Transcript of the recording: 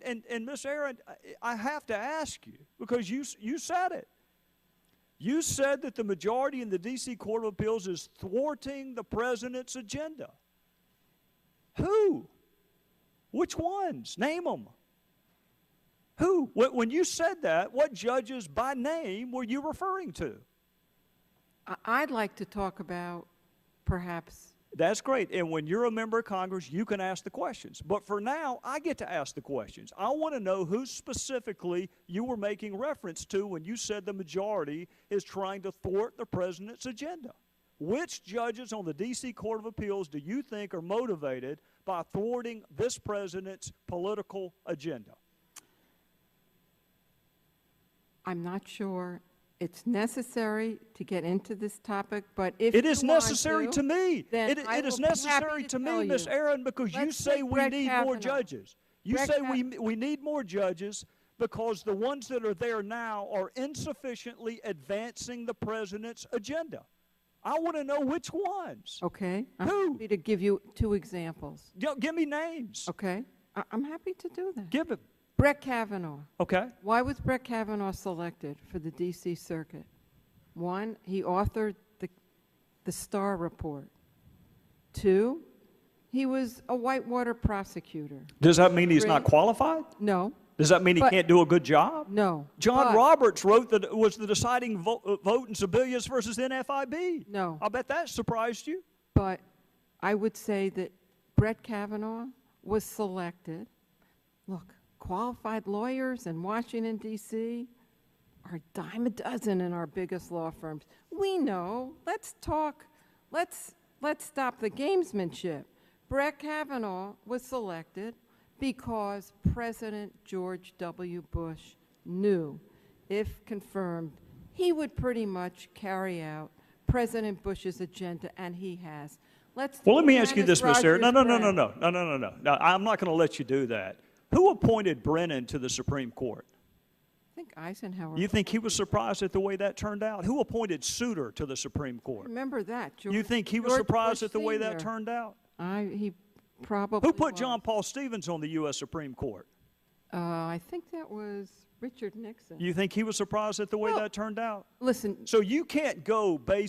And Ms. Aaron, I have to ask you, because you said it. You said that the majority in the D.C. Court of Appeals is thwarting the president's agenda. Who? Which ones? Name them. Who? When you said that, what judges by name were you referring to? I'd like to talk about perhaps. That's great. And when you're a member of Congress, you can ask the questions. But for now, I get to ask the questions. I want to know who specifically you were making reference to when you said the majority is trying to thwart the president's agenda. Which judges on the D.C. Court of Appeals do you think are motivated by thwarting this president's political agenda? I'm not sure it's necessary to get into this topic, but if it is necessary to me. It is necessary to me, Ms. Aaron, because you say we need more judges. You say we need more judges because the ones that are there now are insufficiently advancing the president's agenda. I want to know which ones. Okay. Who? I'm happy to give you 2 examples. Give me names. Okay. I'm happy to do that. Give it. Brett Kavanaugh. Okay. Why was Brett Kavanaugh selected for the D.C. Circuit? 1, he authored the Starr Report. 2, he was a whitewater prosecutor. Does that mean he's not qualified? No. Does that mean he can't do a good job? No. John Roberts was the deciding vote in Sebelius versus NFIB. No. I bet that surprised you. But I would say that Brett Kavanaugh was selected. Look, qualified lawyers in Washington, D.C. are a dime a dozen in our biggest law firms. We know. Let's talk. Let's stop the gamesmanship. Brett Kavanaugh was selected because President George W. Bush knew, if confirmed, he would pretty much carry out President Bush's agenda, and he has. Well, let me ask you this, Ms. Aaron. No. I'm not going to let you do that. Who appointed Brennan to the Supreme Court? I think Eisenhower. You think he was surprised at the way that turned out? Who appointed Souter to the Supreme Court? Remember that. You think he was surprised at the way that turned out? He probably Who put John Paul Stevens on the U.S. Supreme Court? I think that was Richard Nixon. You think he was surprised at the way that turned out? Listen. So you can't go based